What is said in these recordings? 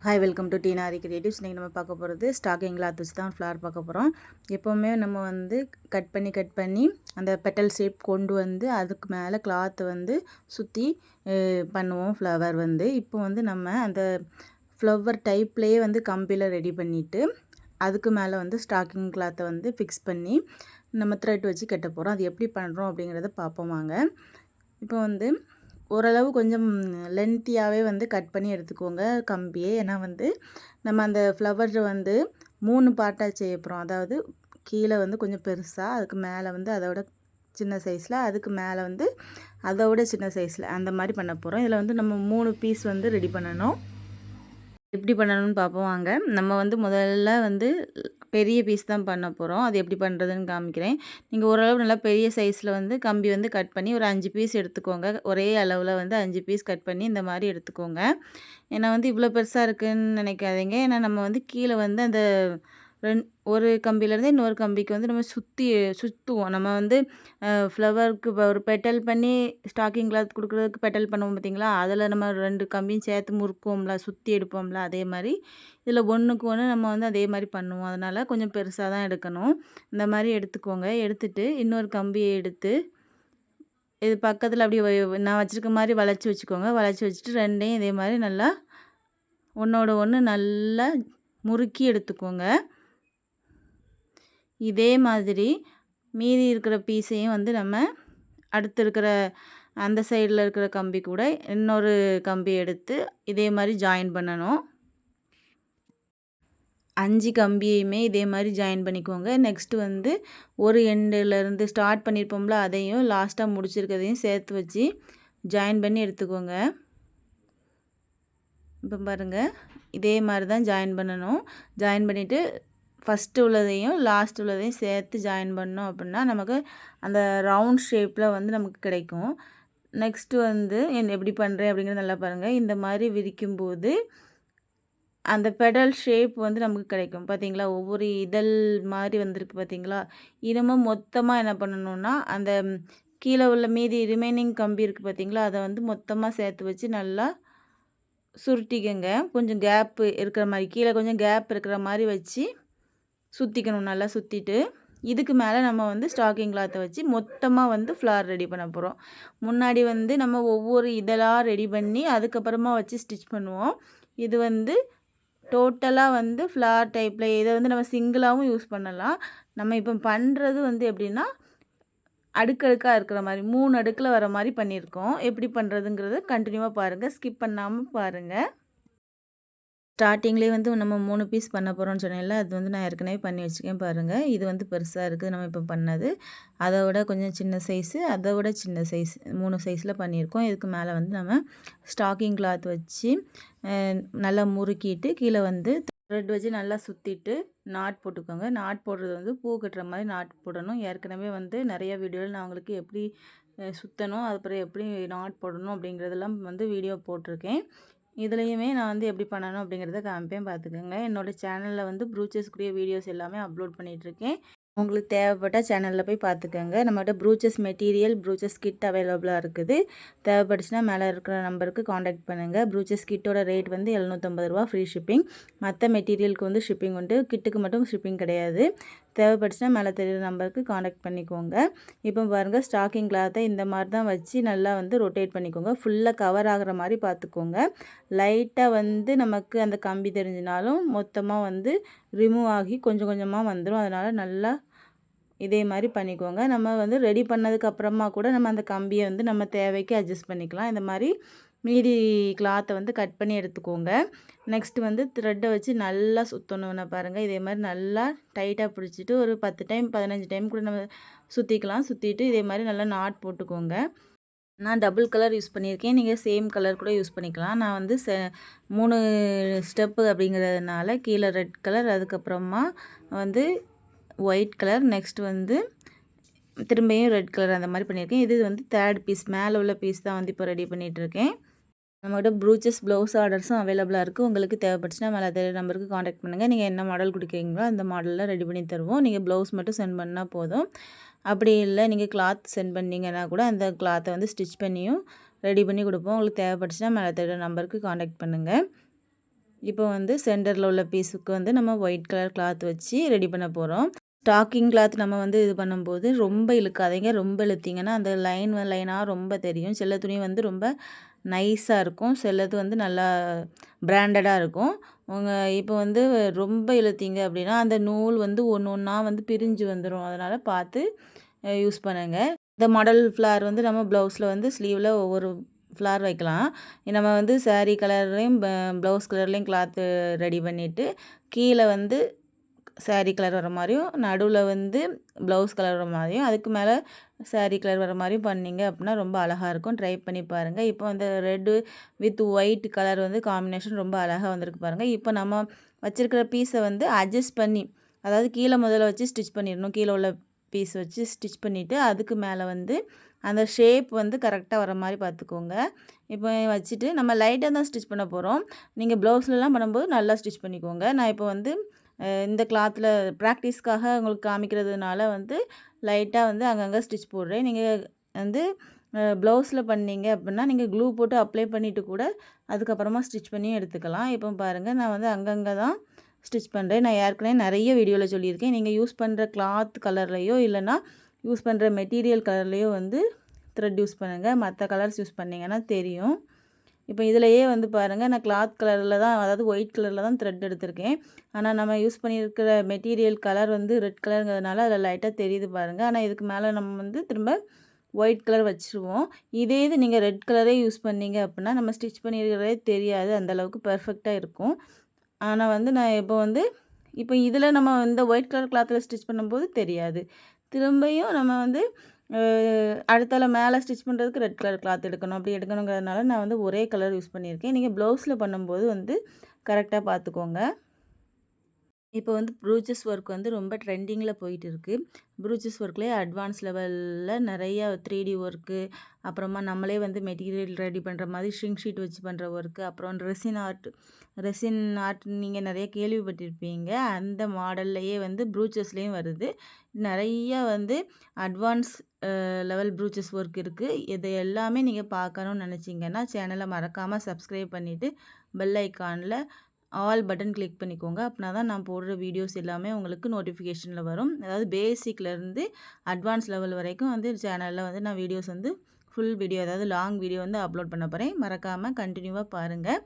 Hi welcome to டீனாரி creatives. இன்றைக்கி நம்ம பார்க்க போகிறது ஸ்டாக்கிங் கிளாத் வச்சு தான் ஃப்ளவர் பார்க்க போகிறோம். எப்போவுமே நம்ம வந்து கட் பண்ணி அந்த பெட்டல் ஷேப் கொண்டு வந்து அதுக்கு மேலே கிளாத்தை வந்து சுற்றி பண்ணுவோம் ஃப்ளவர் வந்து. இப்போ வந்து நம்ம அந்த ஃப்ளவர் டைப்லேயே வந்து கம்பியில் ரெடி பண்ணிவிட்டு அதுக்கு மேலே வந்து ஸ்டாக்கிங் கிளாத்தை வந்து ஃபிக்ஸ் பண்ணி நம்ம த்ரெட் வச்சு கட்ட போகிறோம். அது எப்படி பண்ணுறோம் அப்படிங்கிறத பார்ப்போம் வாங்க. இப்போ வந்து ஓரளவு கொஞ்சம் லென்த்தியாகவே வந்து கட் பண்ணி எடுத்துக்கோங்க கம்பியே. ஏன்னா வந்து நம்ம அந்த ஃப்ளவர் வந்து 3 பார்ட்டாக செய்ய போகிறோம். அதாவது கீழே வந்து கொஞ்சம் பெருசாக, அதுக்கு மேலே வந்து அதோட சின்ன சைஸில், அதுக்கு மேலே வந்து அதோட சின்ன சைஸில், அந்த மாதிரி பண்ண போகிறோம். இதில் வந்து நம்ம 3 பீஸ் வந்து ரெடி பண்ணணும். எப்படி பண்ணணும்னு பார்ப்போம் வாங்க. நம்ம வந்து முதல்ல வந்து பெரிய பீஸ் தான் பண்ண போகிறோம். அது எப்படி பண்ணுறதுன்னு காமிக்கிறேன். நீங்கள் ஓரளவு நல்லா பெரிய சைஸில் வந்து கம்பி வந்து கட் பண்ணி ஒரு 5 பீஸ் எடுத்துக்கோங்க. ஒரே அளவில் வந்து 5 பீஸ் கட் பண்ணி இந்த மாதிரி எடுத்துக்கோங்க. ஏன்னா வந்து இவ்வளோ பெருசாக இருக்குதுன்னு நினைக்காதீங்க. ஏன்னா நம்ம வந்து கீழே வந்து அந்த ஒரு கம்பியிலேருந்து இன்னொரு கம்பிக்கு வந்து நம்ம சுற்றுவோம். நம்ம வந்து ஃப்ளவருக்கு ஒரு பெட்டல் பண்ணி ஸ்டாக்கிங் கிளாத் கொடுக்குறதுக்கு பெட்டல் பண்ணுவோம் பார்த்தீங்களா, அதில் நம்ம 2 கம்பியும் சேர்த்து முறுக்குவோம்ல, சுற்றி எடுப்போம்ல, அதே மாதிரி இதில் ஒன்றுக்கு ஒன்று நம்ம வந்து அதே மாதிரி பண்ணுவோம். அதனால் கொஞ்சம் பெருசாக தான் எடுக்கணும். இந்த மாதிரி எடுத்துக்கோங்க. எடுத்துட்டு இன்னொரு கம்பியை எடுத்து இது பக்கத்தில் அப்படியே நான் வச்சுருக்க மாதிரி வளைச்சி வச்சுக்கோங்க. வளைச்சி வச்சுட்டு 2யும் இதே மாதிரி நல்லா ஒன்றோட ஒன்று நல்லா முறுக்கி எடுத்துக்கோங்க. இதே மாதிரி மீதி இருக்கிற பீஸையும் வந்து நம்ம அடுத்து இருக்கிற அந்த சைடில் இருக்கிற கம்பி கூட இன்னொரு கம்பி எடுத்து இதே மாதிரி ஜாயின் பண்ணணும். 5 கம்பியையுமே இதே மாதிரி ஜாயின் பண்ணிக்கோங்க. நெக்ஸ்ட்டு வந்து ஒரு எண்டுலேருந்து ஸ்டார்ட் பண்ணியிருப்போம்ல, அதையும் லாஸ்ட்டாக முடிச்சிருக்கிறதையும் சேர்த்து வச்சு ஜாயின் பண்ணி எடுத்துக்கோங்க. இப்போ பாருங்கள், இதே மாதிரி தான் ஜாயின் பண்ணணும். ஜாயின் பண்ணிவிட்டு ஃபஸ்ட்டு உள்ளதையும் லாஸ்ட் உள்ளதையும் சேர்த்து ஜாயின் பண்ணோம் அப்படின்னா நமக்கு அந்த ரவுண்ட் ஷேப்பில் வந்து நமக்கு கிடைக்கும். நெக்ஸ்ட்டு வந்து எப்படி பண்ணுறேன் அப்படிங்கிறது நல்லா பாருங்கள். இந்த மாதிரி விரிக்கும்போது அந்த பெடல் ஷேப் வந்து நமக்கு கிடைக்கும் பார்த்தீங்களா. ஒவ்வொரு இதழ் மாதிரி வந்திருக்கு பார்த்தீங்களா. இன்னமும் மொத்தமாக என்ன பண்ணணுன்னா அந்த கீழே உள்ள மீதி ரிமைனிங் கம்பி இருக்குது பார்த்தீங்களா, அதை வந்து மொத்தமாக சேர்த்து வச்சு நல்லா சுருட்டிக்கங்க. கொஞ்சம் கேப்பு இருக்கிற மாதிரி, கீழே கொஞ்சம் கேப் இருக்கிற மாதிரி வச்சு சுற்றிக்கணும். நல்லா சுற்றிட்டு இதுக்கு மேலே நம்ம வந்து ஸ்டாக்கிங் கிளாத்தை வச்சு மொத்தமாக வந்து ஃப்ளவர் ரெடி பண்ண போகிறோம். முன்னாடி வந்து நம்ம ஒவ்வொரு இதழாக ரெடி பண்ணி அதுக்கப்புறமா வச்சு ஸ்டிச் பண்ணுவோம். இது வந்து டோட்டலாக வந்து ஃப்ளவர் டைப்பில் இதை வந்து நம்ம சிங்கிளாகவும் யூஸ் பண்ணலாம். நம்ம இப்போ பண்ணுறது வந்து எப்படின்னா அடுக்கடுக்காக இருக்கிற மாதிரி 3 அடுக்கில் வர மாதிரி பண்ணியிருக்கோம். எப்படி பண்ணுறதுங்கிறத கண்டினியூவாக பாருங்கள், ஸ்கிப் பண்ணாமல் பாருங்கள். ஸ்டார்டிங்லேயே வந்து நம்ம 3 பீஸ் பண்ண போகிறோம்னு சொன்னேன்ல, அது வந்து நான் ஏற்கனவே பண்ணி வச்சுருக்கேன் பாருங்கள். இது வந்து பெருசாக இருக்குது நம்ம இப்போ பண்ணது. அதை விட கொஞ்சம் சின்ன சைஸு, அதை விட சின்ன சைஸ் 3 சைஸில் பண்ணியிருக்கோம். இதுக்கு மேலே வந்து நம்ம ஸ்டாக்கிங் கிளாத் வச்சு நல்லா முறுக்கிட்டு கீழே வந்து த்ரெட் வச்சு நல்லா சுற்றிட்டு நாட் போட்டுக்கோங்க. நாட் போடுறது வந்து பூ கட்டுற மாதிரி நாட் போடணும். ஏற்கனவே வந்து நிறைய வீடியோவில் நான் உங்களுக்கு எப்படி சுற்றணும், அதுக்கப்புறம் எப்படி நாட் போடணும் அப்படிங்கிறதெல்லாம் வந்து வீடியோ போட்டிருக்கேன். இதுலேயுமே நான் வந்து எப்படி பண்ணணும் அப்படிங்கிறத காமிப்பேன், பார்த்துக்கோங்க. என்னோடய சேனலில் வந்து ப்ரூச்சஸ்க்குரிய வீடியோஸ் எல்லாமே அப்லோட் பண்ணிகிட்ருக்கேன். உங்களுக்கு தேவைப்பட்டால் சேனலில் போய் பார்த்துக்கோங்க. நம்மகிட்ட ப்ரூச்சஸ் மெட்டீரியல், ப்ரூச்சஸ் கிட் அவைலபிளாக இருக்குது. தேவைப்பட்டுச்சுன்னா மேலே இருக்கிற நம்பருக்கு காண்டாக்ட் பண்ணுங்கள். ப்ரூச்சஸ் கிட்டோட ரேட் வந்து 750 ரூபா, ஃப்ரீ ஷிப்பிங். மற்ற மெட்டீரியலுக்கு வந்து ஷிப்பிங் உண்டு, கிட்டுக்கு மட்டும் ஷிப்பிங் கிடையாது. தேவைப்பட்டுச்சுன்னா மேலே தெரியுற நம்பருக்கு காண்டாக்ட் பண்ணிக்கோங்க. இப்போ பாருங்கள், ஸ்டாக்கிங் கிளாத்தை இந்த மாதிரி தான் வச்சு நல்லா வந்து ரொட்டேட் பண்ணிக்கோங்க. ஃபுல்லாக கவர் ஆகிற மாதிரி பார்த்துக்கோங்க. லைட்டாக வந்து நமக்கு அந்த கம்பி தெரிஞ்சினாலும் மொத்தமாக வந்து ரிமூவ் ஆகி கொஞ்சம் கொஞ்சமாக வந்துடும். அதனால் நல்லா இதே மாதிரி பண்ணிக்கோங்க. நம்ம வந்து ரெடி பண்ணதுக்கப்புறமா கூட நம்ம அந்த கம்பியை வந்து நம்ம தேவைக்கு அட்ஜஸ்ட் பண்ணிக்கலாம். இந்த மாதிரி மீதி கிளாத்தை வந்து கட் பண்ணி எடுத்துக்கோங்க. நெக்ஸ்ட்டு வந்து த்ரெட்டை வச்சு நல்லா சுற்றணும்னா பாருங்கள், இதே மாதிரி நல்லா டைட்டாக பிடிச்சிட்டு ஒரு 10 டைம் 15 டைம் கூட நம்ம சுற்றிக்கலாம். சுற்றிட்டு இதே மாதிரி நல்லா நாட் போட்டுக்கோங்க. நான் டபுள் கலர் யூஸ் பண்ணியிருக்கேன். நீங்கள் சேம் கலர் கூட யூஸ் பண்ணிக்கலாம். நான் வந்து 3 ஸ்டெப்பு அப்படிங்கிறதுனால கீழே ரெட் கலர், அதுக்கப்புறமா வந்து ஒயிட் கலர், நெக்ஸ்ட் வந்து திரும்பியும் ரெட் கலர், அந்த மாதிரி பண்ணியிருக்கேன். இது வந்து 3rd பீஸ், மேலே உள்ள பீஸ் தான் வந்து இப்போ ரெடி பண்ணிகிட்ருக்கேன். நம்மகிட்ட ப்ரூச்சஸ் ப்ளவுஸ் ஆர்டர்ஸும் அவைலபிளாக இருக்குது. உங்களுக்கு தேவைப்பட்டுச்சுன்னா மேலே தெரிய நம்பருக்கு காண்டாக்ட் பண்ணுங்கள். நீங்கள் என்ன மாடல் கொடுக்குறீங்களோ அந்த மாடலில் ரெடி பண்ணி தருவோம். நீங்கள் ப்ளவுஸ் மட்டும் சென்ட் பண்ணால் போதும். அப்படி இல்லை நீங்கள் கிளாத் சென்ட் பண்ணிங்கன்னா கூட அந்த கிளாத்தை வந்து ஸ்டிச் பண்ணியும் ரெடி பண்ணி கொடுப்போம். உங்களுக்கு தேவைப்பட்டுச்சுன்னா மேலே தெரிய நம்பருக்கு காண்டாக்ட் பண்ணுங்கள். இப்போ வந்து சென்டரில் உள்ள பீஸுக்கு வந்து நம்ம ஒயிட் கலர் கிளாத் வச்சு ரெடி பண்ண போகிறோம். ஸ்டாக்கிங் கிளாத் நம்ம வந்து இது பண்ணும்போது ரொம்ப இழுக்காதீங்க. ரொம்ப இழுத்தீங்கன்னா அந்த லைனாக ரொம்ப தெரியும். சில துணி வந்து ரொம்ப நைஸாக இருக்கும். சிலது வந்து நல்லா பிராண்டடாக இருக்கும். இப்போ வந்து ரொம்ப இழுத்தீங்க அப்படின்னா அந்த நூல் வந்து ஒன்று ஒன்றா வந்து பிரிஞ்சு வந்துடும். அதனால் பார்த்து யூஸ் பண்ணுங்க. இந்த மாடல் ஃப்ளார் வந்து நம்ம ப்ளவுஸில் வந்து ஸ்லீவில் ஒவ்வொரு ஃப்ளார் வைக்கலாம். நம்ம வந்து சாரீ கலர்லேயும் ப்ளவுஸ் கலர்லேயும் கிளாத்து ரெடி பண்ணிவிட்டு கீழே வந்து சாரீ கலர் வர மாதிரியும், நடுவில் வந்து ப்ளவுஸ் கலர் வர மாதிரியும், அதுக்கு மேலே சாரீ கலர் வர மாதிரியும் பண்ணிங்க அப்படின்னா ரொம்ப அழகாக இருக்கும். ட்ரை பண்ணி பாருங்கள். இப்போ அந்த ரெட்டு வித் ஒயிட் கலர் வந்து காம்பினேஷன் ரொம்ப அழகாக வந்திருக்கு பாருங்கள். இப்போ நம்ம வச்சுருக்கிற பீஸை வந்து அட்ஜஸ்ட் பண்ணி, அதாவது கீழே முதல்ல வச்சு ஸ்டிச் பண்ணிடணும். கீழே உள்ள பீஸ் வச்சு ஸ்டிச் பண்ணிவிட்டு அதுக்கு மேலே வந்து அந்த ஷேப் வந்து கரெக்டாக வர மாதிரி பார்த்துக்கோங்க. இப்போ வச்சுட்டு நம்ம லைட்டாக தான் ஸ்டிச் பண்ண போகிறோம். நீங்கள் ப்ளவுஸ்லலாம் பண்ணும்போது நல்லா ஸ்டிச் பண்ணிக்கோங்க. நான் இப்போ வந்து இந்த கிளாத்தில் ப்ராக்டிஸ்க்காக உங்களுக்கு காமிக்கிறதுனால வந்து லைட்டாக வந்து அங்கங்கே ஸ்டிச் போடுறேன். நீங்கள் வந்து ப்ளவுஸில் பண்ணீங்க அப்படின்னா நீங்கள் க்ளூ போட்டு அப்ளை பண்ணிவிட்டு கூட அதுக்கப்புறமா ஸ்டிச் பண்ணி எடுத்துக்கலாம். இப்போ பாருங்கள் நான் வந்து அங்கங்கே தான் ஸ்டிச் பண்ணுறேன். நான் ஏற்கனவே நிறைய வீடியோவில் சொல்லியிருக்கேன். நீங்கள் யூஸ் பண்ணுற கிளாத் கலர்லேயோ இல்லைனா யூஸ் பண்ணுற மெட்டீரியல் கலர்லேயோ வந்து த்ரெட் யூஸ் பண்ணுங்கள். மற்ற கலர்ஸ் யூஸ் பண்ணிங்கன்னா தெரியும். இப்போ இதிலையே வந்து பாருங்கள் நான் கிளாத் கலரில் தான், அதாவது ஒயிட் கலரில் தான் த்ரெட் எடுத்திருக்கேன். ஆனால் நம்ம யூஸ் பண்ணியிருக்கிற மெட்டீரியல் கலர் வந்து ரெட் கலருங்கிறதுனால அதில் லைட்டாக தெரியுது பாருங்கள். ஆனால் இதுக்கு மேலே நம்ம வந்து திரும்ப ஒயிட் கலர் வச்சுருவோம். இதே இது நீங்கள் ரெட் கலரே யூஸ் பண்ணீங்க அப்படின்னா நம்ம ஸ்டிச் பண்ணியிருக்கிறதே தெரியாது. அந்தளவுக்கு பெர்ஃபெக்டாக இருக்கும். ஆனால் வந்து நான் இப்போ இதில் நம்ம இந்த ஒயிட் கலர் கிளாத்தில் ஸ்டிச் பண்ணும்போது தெரியாது. திரும்பியும் நம்ம வந்து அடுத்தால மேலே ஸ்டிச் பண்ணுறதுக்கு ரெட் கலர் கிளாத் எடுக்கணும். அப்படி எடுக்கணுங்கிறதுனால நான் வந்து ஒரே கலர் யூஸ் பண்ணியிருக்கேன். நீங்கள் ப்ளவுஸில் பண்ணும்போது வந்து கரெக்டாக பார்த்துக்கோங்க. இப்போ வந்து ப்ரூச்சஸ் ஒர்க் வந்து ரொம்ப ட்ரெண்டிங்கில் போயிட்டு இருக்குது. ப்ரூச்சஸ் ஒர்க்லேயே அட்வான்ஸ் லெவலில் நிறையா 3D ஒர்க்கு, அப்புறமா நம்மளே வந்து மெட்டீரியல் ரெடி பண்ணுற மாதிரி ஷ்ரிங்க் ஷீட் வச்சு பண்ணுற ஒர்க்கு, அப்புறம் ரெசின் ஆர்ட் நீங்கள் நிறைய கேள்விப்பட்டிருப்பீங்க. அந்த மாடல்லையே வந்து ப்ரூச்சஸ்லேயும் வருது. நிறையா வந்து அட்வான்ஸ் லெவல் ப்ரூச்சஸ் ஒர்க் இருக்குது. இது எல்லாமே நீங்கள் பார்க்கணுன்னு நினச்சிங்கன்னா சேனலை மறக்காமல் சப்ஸ்கிரைப் பண்ணிவிட்டு பெல் ஐக்கானில் ஆல் பட்டன் கிளிக் பண்ணிக்கோங்க. அப்படின்னா தான் நான் போடுற வீடியோஸ் எல்லாமே உங்களுக்கு நோட்டிஃபிகேஷனில் வரும். அதாவது பேசிக்லேருந்து அட்வான்ஸ் லெவல் வரைக்கும் வந்து சேனலில் வந்து நான் வீடியோஸ் வந்து ஃபுல் வீடியோ, அதாவது லாங் வீடியோ வந்து அப்லோட் பண்ண போகிறேன். மறக்காமல் கண்டினியூவாக பாருங்கள்.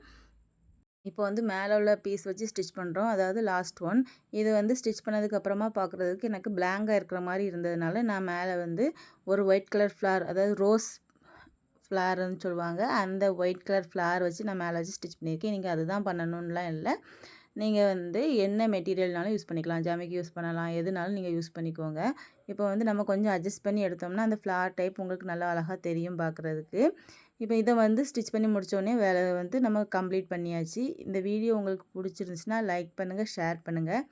இப்போ வந்து மேலே உள்ள பீஸ் வச்சு ஸ்டிச் பண்ணுறோம். அதாவது லாஸ்ட் ஒன். இது வந்து ஸ்டிச் பண்ணதுக்கப்புறமா பார்க்குறதுக்கு எனக்கு பிளாங்காக இருக்கிற மாதிரி இருந்ததுனால நான் மேலே வந்து ஒரு ஒயிட் கலர் ஃப்ளார், அதாவது ரோஸ் ஃப்ளார்னு சொல்லுவாங்க, அந்த ஒயிட் கலர் ஃப்ளார் வச்சு நான் மேலே வச்சு ஸ்டிச் பண்ணியிருக்கேன். நீங்கள் அதுதான் பண்ணணும்லாம் இல்லை. நீங்கள் வந்து என்ன மெட்டீரியல்னாலும் யூஸ் பண்ணிக்கலாம். ஜமிக்கி யூஸ் பண்ணலாம், எதுனாலும் நீங்கள் யூஸ் பண்ணிக்கோங்க. இப்போ வந்து நம்ம கொஞ்சம் அட்ஜஸ்ட் பண்ணி எடுத்தோம்னா அந்த ஃப்ளார் டைப் உங்களுக்கு நல்லா அழகாக தெரியும் பார்க்குறதுக்கு. இப்போ இதை வந்து ஸ்டிச் பண்ணி முடித்தோடனே வேலை வந்து நம்ம கம்ப்ளீட் பண்ணியாச்சு. இந்த வீடியோ உங்களுக்கு பிடிச்சிருந்துச்சுன்னா லைக் பண்ணுங்கள், ஷேர் பண்ணுங்கள்.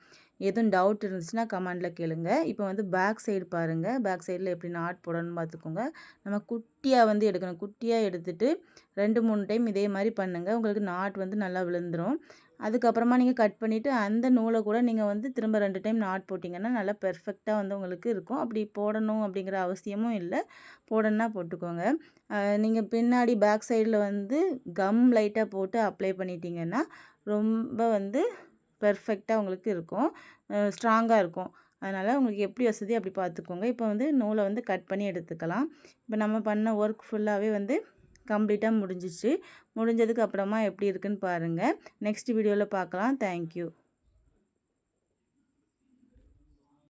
எதுவும் டவுட் இருந்துச்சுன்னா கமெண்டில் கேளுங்க. இப்போ வந்து பேக் சைடு பாருங்கள். பேக் சைடில் எப்படி நாட் போடணும்னு பார்த்துக்கோங்க. நம்ம குட்டியாக வந்து எடுக்கணும். குட்டியாக எடுத்துகிட்டு 2-3 டைம் இதே மாதிரி பண்ணுங்கள். உங்களுக்கு நாட் வந்து நல்லா விழுந்துடும். அதுக்கப்புறமா நீங்கள் கட் பண்ணிவிட்டு அந்த நூலை கூட நீங்கள் வந்து திரும்ப 2 டைம் நாட் போட்டிங்கன்னா நல்லா பெர்ஃபெக்டாக வந்து உங்களுக்கு இருக்கும். அப்படி போடணும் அப்படிங்கிற அவசியமும் இல்லை. போடணுன்னா போட்டுக்கோங்க. நீங்கள் பின்னாடி பேக் சைடில் வந்து கம் லைட்டாக போட்டு அப்ளை பண்ணிட்டீங்கன்னா ரொம்ப வந்து பெர்ஃபெக்டாக உங்களுக்கு இருக்கும். ஸ்ட்ராங்காக இருக்கும். அதனால் உங்களுக்கு எப்படி வசதியோ அப்படி பார்த்துக்கோங்க. இப்போ வந்து நூலை வந்து கட் பண்ணி எடுத்துக்கலாம். இப்போ நம்ம பண்ண ஒர்க் ஃபுல்லாகவே வந்து கம்ப்ளீட்டாக முடிஞ்சிச்சு. முடிஞ்சதுக்கு அப்புறமா எப்படி இருக்குன்னு பாருங்கள். நெக்ஸ்ட் வீடியோவில் பார்க்கலாம். தேங்க்யூ.